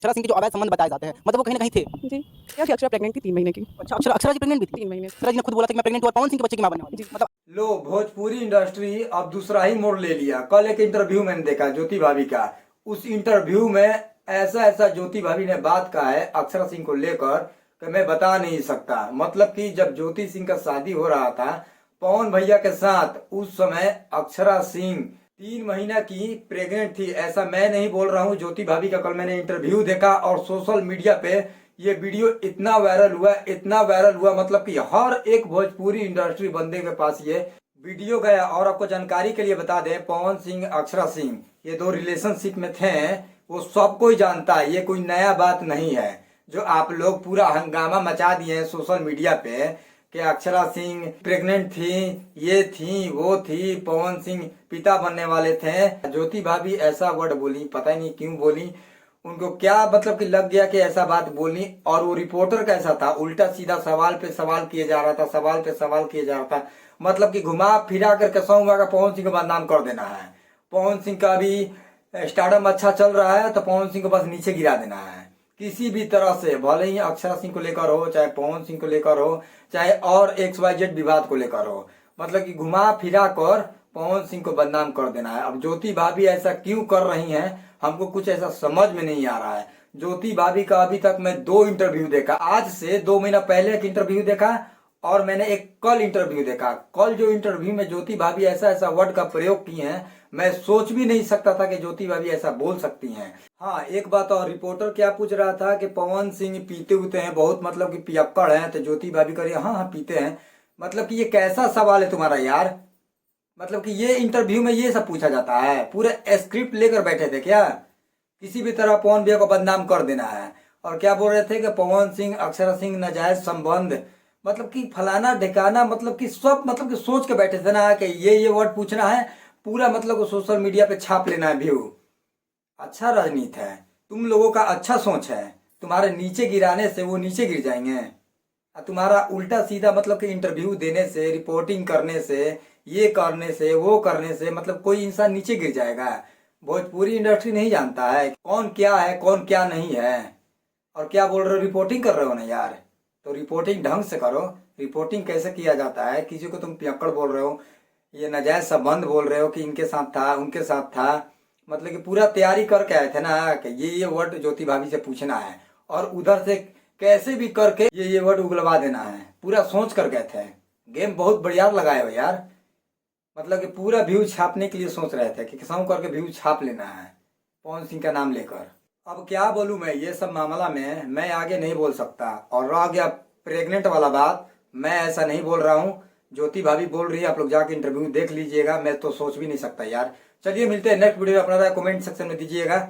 अक्षरा सिंह के जो अवैध संबंध बताए जाते हैं, मतलब वो कहीं ना कहीं थे। जी क्या कि अक्षरा प्रेग्नेंट थी 3 महीने की। अच्छा, अक्षरा जी प्रेग्नेंट भी थी? 3 महीने। अक्षरा जी ने खुद बोला था कि मैं प्रेग्नेंट हुआ पवन सिंह के बच्चे की मां बनने वाली जी। हूं। मतलब लो, भोजपुरी इंडस्ट्री अब दूसरा ही मोड़ ले लिया। कल एक इंटरव्यू मैंने देखा ज्योति भाभी का। उस इंटरव्यू में ऐसा ऐसा ज्योति भाभी ने बात कहा है अक्षरा सिंह को लेकर कि मैं बता नहीं सकता। मतलब कि जब ज्योति सिंह का शादी हो रहा था पवन भैया के साथ, उस समय अक्षरा सिंह 3 महीना की प्रेग्नेंट थी। ऐसा मैं नहीं बोल रहा हूँ, ज्योति भाभी का कल मैंने इंटरव्यू देखा और सोशल मीडिया पे ये वीडियो इतना वायरल हुआ, इतना वायरल हुआ, मतलब कि हर एक भोजपुरी इंडस्ट्री बंदे के पास ये वीडियो गया। और आपको जानकारी के लिए बता दें, पवन सिंह अक्षरा सिंह ये 2 रिलेशनशिप में थे, वो सब कोई जानता है, ये कोई नया बात नहीं है। जो आप लोग पूरा हंगामा मचा दिए हैं सोशल मीडिया पे कि अक्षरा सिंह प्रेग्नेंट थी, ये थी, वो थी, पवन सिंह पिता बनने वाले थे। ज्योति भाभी ऐसा वर्ड बोली, पता ही नहीं क्यों बोली, उनको क्या मतलब कि लग गया कि ऐसा बात बोलनी। और वो रिपोर्टर कैसा था, उल्टा सीधा सवाल पे सवाल किए जा रहा था, सवाल पे सवाल किए जा रहा था। मतलब कि घुमा फिरा कर कसौगा का पवन सिंह को बदनाम कर देना है। पवन सिंह का भी स्टारडम अच्छा चल रहा है तो पवन सिंह को बस नीचे गिरा देना है किसी भी तरह से, भले ही अक्षरा सिंह को लेकर हो, चाहे पवन सिंह को लेकर हो, चाहे और XYZ विवाद को लेकर हो। मतलब कि घुमा फिरा कर पवन सिंह को बदनाम कर देना है। अब ज्योति भाभी ऐसा क्यों कर रही हैं, हमको कुछ ऐसा समझ में नहीं आ रहा है। ज्योति भाभी का अभी तक मैं 2 इंटरव्यू देखा, आज से 2 महीना पहले एक इंटरव्यू देखा और मैंने एक कल इंटरव्यू देखा। कल जो इंटरव्यू में ज्योति भाभी ऐसा ऐसा वर्ड का प्रयोग की हैं, मैं सोच भी नहीं सकता था कि ज्योति भाभी ऐसा बोल सकती हैं। हाँ, एक बात और, रिपोर्टर क्या पूछ रहा था कि पवन सिंह पीते उते हैं बहुत, मतलब कि पियक्कड़ हैं, तो ज्योति भाभी कह रही हाँ हाँ पीते हैं। मतलब कि ये कैसा सवाल है तुम्हारा यार? मतलब कि ये इंटरव्यू में ये सब पूछा जाता है? पूरे स्क्रिप्ट लेकर बैठे थे क्या? किसी भी तरह पवन भैया को बदनाम कर देना है। और क्या बोल रहे थे कि पवन सिंह अक्षरा सिंह नाजायज संबंध, मतलब कि फलाना ढिकाना, मतलब कि सब, मतलब कि सोच के बैठे थे ना कि ये वर्ड पूछना है, पूरा मतलब सोशल मीडिया पे छाप लेना है व्यू। अच्छा राजनीति है, तुम लोगों का अच्छा सोच है, तुम्हारे नीचे गिराने से वो नीचे गिर जाएंगे। तुम्हारा उल्टा सीधा मतलब कि इंटरव्यू देने से, रिपोर्टिंग करने से, ये करने से, वो करने से, मतलब कोई इंसान नीचे गिर जाएगा। भोजपुरी इंडस्ट्री नहीं जानता है कौन क्या है कौन क्या नहीं है। और क्या बोल रहे हो, रिपोर्टिंग कर रहे हो ना यार, तो रिपोर्टिंग ढंग से करो। रिपोर्टिंग कैसे किया जाता है? किसी को तुम पियक्कड़ बोल रहे हो, ये नाजायज संबंध बोल रहे हो कि इनके साथ था, उनके साथ था, मतलब कि पूरा तैयारी करके आए थे ना कि ये वर्ड ज्योति भाभी से पूछना है और उधर से कैसे भी करके ये वर्ड उगलवा देना है। पूरा सोच कर गए थे, गेम बहुत बढ़िया लगाए हो यार। मतलब कि पूरा व्यू छापने के लिए सोच रहे थे कि किसाऊ करके व्यू छाप लेना है पवन सिंह का नाम लेकर। अब क्या बोलूं मैं, ये सब मामला में मैं आगे नहीं बोल सकता। और रह गया प्रेग्नेंट वाला बात, मैं ऐसा नहीं बोल रहा हूँ, ज्योति भाभी बोल रही है, आप लोग जाके इंटरव्यू देख लीजिएगा। मैं तो सोच भी नहीं सकता यार। चलिए मिलते हैं नेक्स्ट वीडियो में, अपना राय कमेंट सेक्शन में दीजिएगा।